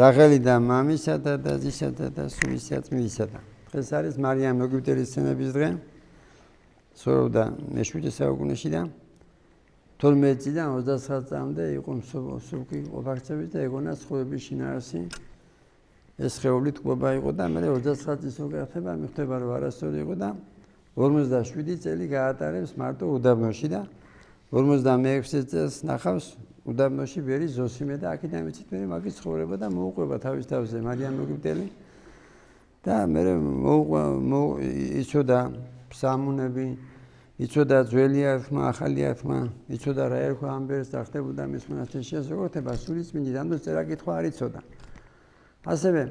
დაღელიდა მამისა და დაზისა და სულისა წმინდისა. დღეს არის მარიამ ეგვიპტელის სცენების დღე. სწორობდა მე-7 საუკუნეში და 12 წლიდან 29 წლამდე იყო მსუბუქი ყოფაქცევით და ეგონა ცხოვრების შინაარსი. ეს ხეობლით კვება იყო და მე 29 წლის რო გახდება, მიხვდება რომ არასწორი იყო და 57 წელი გაატარებს მარტო უდაბნოში და 56 წელს ნახავს უდაბნოში ვერი ზოსიმე და აქედან ვიცით მე მაგის ცხოვრება და მოუყვება თავის თავზე მარიამ ეგვიპტელი და მე იცოდა ფსამუნები, იცოდა ძველი არხმა, ახალი არხმა, იცოდა რა ერქვა ამბერს და ხდებოდა მის მონასტერში ასაკურთება სულიწმინდი დამდოს წერა კითხვა არ იცოდა. ასევე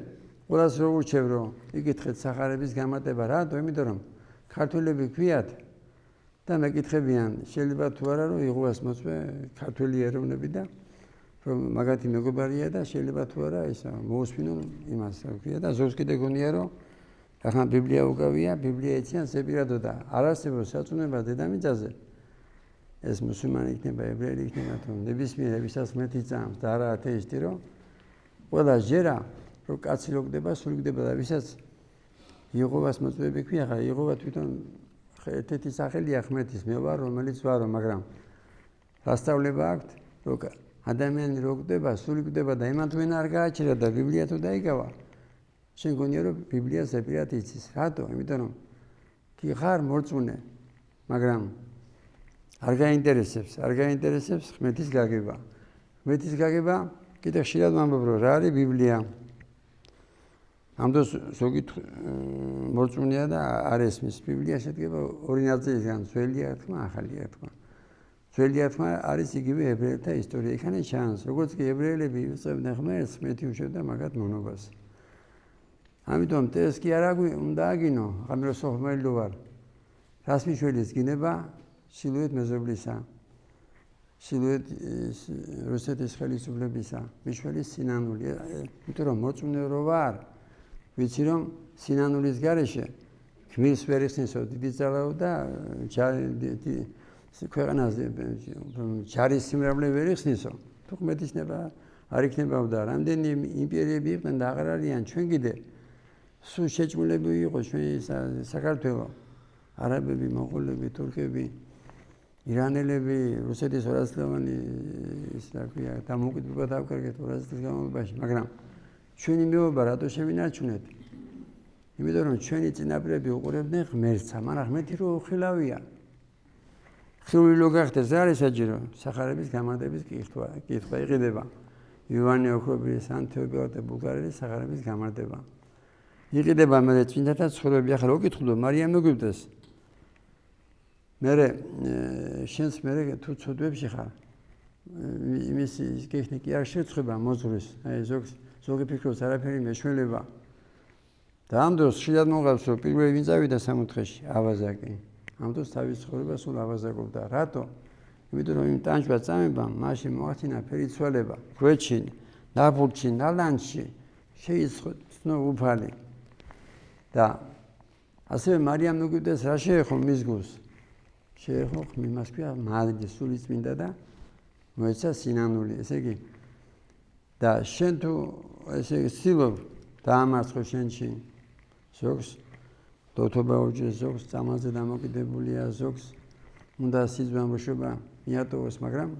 ყველას რო ურჩევ რომ იკითხეთ სახარების გამარტება რატო? იმიტომ რომ ქართველები ქვიათ და მეკითხებიან შეიძლება თუ არა რომ იღუას მოწვე ქართველი ეროვნები და რომ მაგათი მეგობარია და შეიძლება თუ არა ისა მოусვინონ იმას ქვია და ზოგს კიდე გონია რომ ახლა ბიბლია უკავია, ბიბლია ეციან ზეპირადო და არ არსებობს საწუნება დედამიწაზე ეს მუსულმანი იქნება, ებრაელი იქნება თუ ნებისმიერ ვისაც ღმერთი წამს და არა ათეისტი რომ ყველა ჟერა რომ კაცი რო გდება, სული გდება და ვისაც იღუას მოწვევები ქვია, ხა იღუა თვითონ ერთ-ერთი სახელია ღმერთის, მე ვარ რომელიც ვარო, მაგრამ რასწავლება აქვს, რომ ადამიანი რო გდება, სული გდება და იმან თუ ენა არ გააჩერა და ბიბლია თუ დაიკავა, შენ გონია რომ ბიბლია ზეპირად იცის. რატო? იმიტომ რომ კი ხარ მორწმუნე, მაგრამ არ გაინტერესებს ღმერთის გაგება. ღმერთის გაგება კიდე ხშირად ვამბობ რომ რა არის ბიბლია. ამ დროს ზოგი მორწმუნეა და არ ესმის. ბიბლია შედგება ორი ნაწილისგან, ძველი არხმა, ახალი არხმა. ძველი არხმა არის იგივე ებრაელთა ისტორია. იქანა ჩანს, როგორც კი ებრაელები იწევდნენ ღმერთს, ღმერთი უშვებდა მაგათ მონობას. ამიტომ ეს კი არ უნდა აგინო, ამირო სოხმელი ვარ. რას მიშველის გინება? სილუეთ მეზობლისა. სილუეთ რუსეთის ხელისუფლებისა. მიშველის სინანული. იმიტომ რომ მოწმუნე რო ვარ, ვიცი რომ სინანულის გარეშე გმირს ვერ იხსნისო დიდი ძალაო და ქვეყანაზე ჯარის სიმრავლე ვერ იხსნისო. თუ ღმერთის ნება არ იქნებაო და რამდენი იმპერიები იყვნენ და აღარ არიან ჩვენ კიდე სულ შეჭმულები იყო ჩვენი საქართველო, არაბები, მონღოლები, თურქები, ირანელები, რუსეთის 200 წლოვანი ის რა ქვია, დამოუკიდებლობა დავკარგეთ 200 წლის განმავლობაში, მაგრამ ჩვენი მეუბნება რატო შევინარჩუნეთ? იმიტომ რომ ჩვენი წინაპრები უყურებდნენ ღმერთს, მაგრამ ღმერთი რო უხილავია. ხილული რო გახდეს რა არის საჭირო? სახარების გამარტების კითხვა იყიდება. ივანე ოქრობილის, ანთეობიოტე ბულგარელის სახარების გამარტება. იყიდება მე წინათა ცხოვრები ახლა რო კითხულობ მარიამ ეგვიპტეს. მე შენს მე თუ ცოდვებში ხარ. იმის ტექნიკი არ შეცხება მოძღვრის. აი ზოგი ფიქრობს არაფერი მეშველება. და ამ დროს ხშირად მოყავს რომ პირველი ვინ წავიდა სამოთხეში? ავაზაკი. ამ დროს თავის ცხოვრებას სულ ავაზაკობდა. რატო? იმიტომ რომ იმ ტანჯვა წამებამ მაშინ მოახდინა ფერიცვალება, გვეჩი, ნაბურჩი, ნალანჩი, შეიცნო უფალი. და ასევე მარიამ ეგვიპტეს რა შეეხო მის გულს? შეეხო იმას ქვია მადლი, სულიწმინდა და მოეცა სინანული. ესე იგი და შენ თუ ესე ცდილობ დაამარცხო შენში ზოგს დოთობა უჭირს, ზოგს წამალზე დამოკიდებულია, ზოგს უნდა სიძვამშობა მიატოვოს, მაგრამ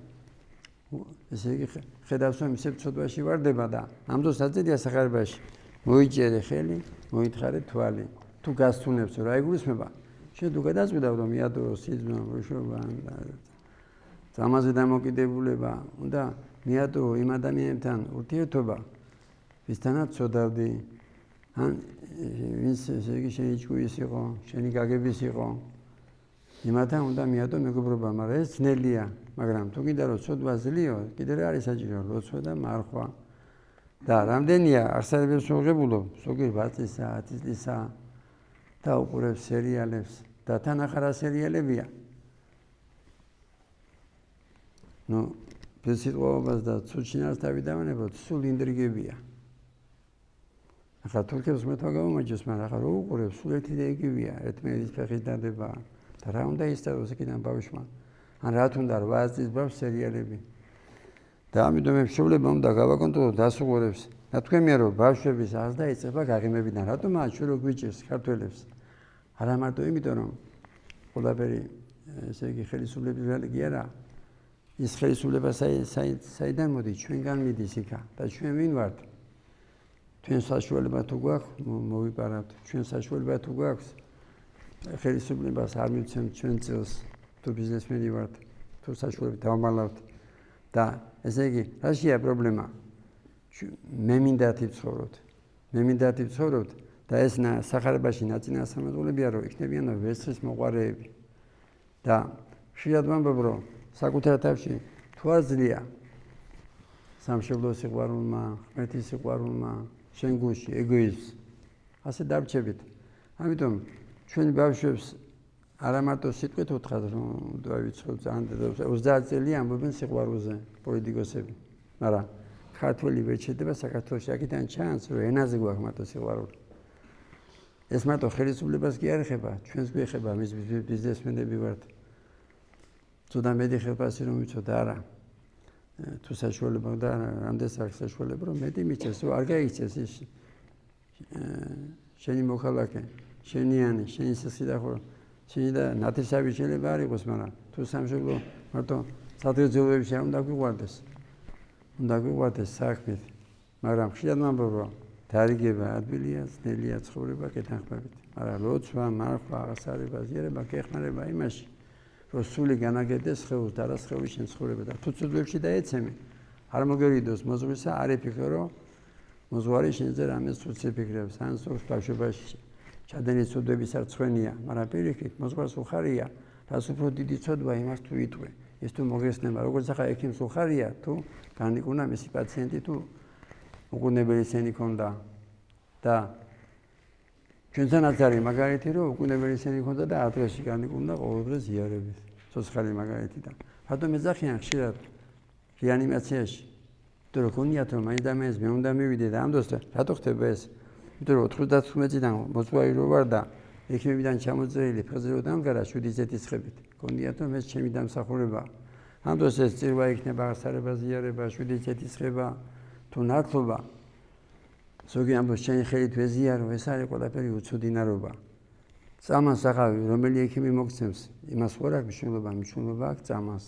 ესე იგი ხედავს რომ ისევ ცოდვაში ვარდება და ამ დროს აძლია სახარებაში მოიჭერე ხელი, მოითხარე თვალი. თუ გასწუნებს რა იგულისხმება, შენ თუ გადაწყვიტავ რომ მიატოვოს სიძვამშობა და წამალზე დამოკიდებულება, უნდა მიატოვო იმ ადამიანებთან ურთიერთობა, ვისთანაც ცოდავდი, ან ვინც ესე იგი შენი ჭკუის იყო, შენი გაგების იყო, იმათთან უნდა მიატო მეგობრობა, მაგრამ ეს ძნელია, მაგრამ თუ გინდა რომ ცოდვა ძლიერო, კიდე რა არის საჭირო? ლოცვა და მარხვა. და რამდენია აღსარებებს მოღებულობ, ზოგი 8 წლისა, 10 წლისა და უყურებს სერიალებს და თან ახლა სერიალებია. ნუ ფესიტყვაობას და ცუჩინას თავი დავანებოთ, სულ ინტრიგებია. ახლა თურქებს მეთავ გამომაჯოს, მაგრამ ახლა რო უყურებს, სულ ერთი და იგივეა, ერთმანეთის ფეხის დადება და რა უნდა ისწავლოს იქიდან ბავშვმა? ან რა თუნდა 8 წლის ბავშვს სერიალები. და ამიტომ მე შევლება უნდა გავაკონტროლო დასუღურებს ნათქვამია რომ ბავშვების აზრს დაიწყება გაღიმებიდან. რატომ ჩვენ რო გვიჭირს ქართველებს? არა მარტო იმიტომ რომ ყველაფერი ესე იგი ხელისუფლების რელიგია არა. ის ხელისუფლება საიდან მოდის? ჩვენგან მიდის იქა და ჩვენ ვინ ვართ? ჩვენ საშუალება თუ გვაქვს მოვიპარავთ. ჩვენ საშუალება თუ გვაქვს ხელისუფლებას არ მივცემთ ჩვენ წელს თუ ბიზნესმენი ვართ თუ საშუალებით დავმალავთ და ესე იგი რაშია პრობლემა? მე მინდა თვითცხოვროთ. მე მინდა თვითცხოვროთ და ეს სახარებაში ნაწინასამეგობრებია რომ იქნებიან ვერცხლის მოყვარეები და ხშირად ვამბობ რომ საკუთარ თავში თუ არ ძლია სამშობლოს სიყვარულმა, ღმერთის სიყვარულმა, შენ გულში ეგოიზმს ასე დავრჩებით. ამიტომ ჩვენი ბავშვებს არა მარტო სიტყვით უთხრათ რომ დავიწყოთ ძალიან 30 წელი ამბობენ სიყვარულზე პოლიტიკოსები, მაგრამ ქართველი ვერ შედება საქართველოში აქედან ჩანს რომ ენაზე გვაქვს მარტო სიყვარული. ეს მარტო ხელისუფლებას კი არ ეხება, ჩვენს გვეხება, მის ბიზნესმენები ვართ. ცოტა მეტი ხელფასი რომ ვიცოთ არა. თუ საშუალება და რამდენს აქვს საშუალება რომ მეტი მიჩეს, რომ არ გაიქცეს ის შენი მოქალაქე, შენიანი, შენი სისხლი შენი და ნათესავი შეიძლება არ იყოს, მაგრამ თუ სამშობლო მარტო სადღეღოებებში არ უნდა გვიყვარდეს. უნდა გვიყვარდეს საქმით, მაგრამ ხშირად ვამბობ რომ დარიგება ადვილია, ძნელია ცხოვრება კეთანხმებით. მაგრამ ლოცვა, მარხვა, აღსარება, ზიარება გეხმარება იმაში, რომ სული განაგებდეს სხეულს და არა სხეულის შემცხოვრება და თუ წუწებში დაეცემი, არ მოგერიდოს მოზღვისა, არ იფიქრო რომ მოზღვარი შენზე რამეს ცუცი ფიქრებს, ან სწორს ბავშვობაში ჩადენის ცოდვების არ წვენია, მაგრამ პირიქით მოზღვარს უხარია, რას უფრო დიდი ცოდვა იმას თუ იტყვე. ეს თუ მოგესნება, როგორც ახლა ექიმს უხარია, თუ განიკუნა მისი პაციენტი თუ უკუნებელი სენი ქონდა და ჩვენთანაც არის მაგალითი რომ უკუნებელი სენი ქონდა და ადრესში განიკუნა ყოველდღე ზიარებით. ცოცხალი მაგალითი და რატომ ეძახიან ხშირად რეანიმაციაში? იმიტომ რომ გონიათ რომ მაინც და მაინც მე უნდა მივიდე და ამ დროს რატო ხდება ეს? იმიტომ რომ 99 წლიდან მოწვავი რო ვარ და ექიმებიდან ჩამოწერილი ფეხზე რო დამდგარა 7 ზეთისხებით. გონიათ რომ ეს ჩემი დამსახურება. ამ დროს ეს წირვა იქნება, აღსარება, ზიარება, 7 ზეთისხება თუ ნათლობა. ზოგი ამბობს შენი ხელით ვეზიარო, ეს არის ყველაფერი უცოდინარობა. წამას ახავი, რომელი ექიმი მოგცემს, იმას ვარ აქვს მნიშვნელობა აქვს წამას.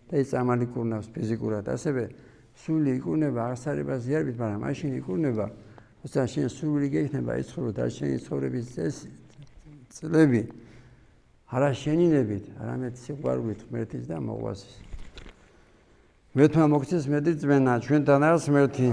და ეს წამალი კურნავს ფიზიკურად, ასევე სული იკურნება აღსარება ზიარებით, მაგრამ მაშინ იკურნება, როცა შენ სული გექნება იცხოვრო და შენი ცხოვრების წლები არა შენინებით, არამედ სიყვარულით ღმერთის და მოყვასის. მეთმა მოგცეს მეტი ძმენა, ჩვენთან არის ღმერთი.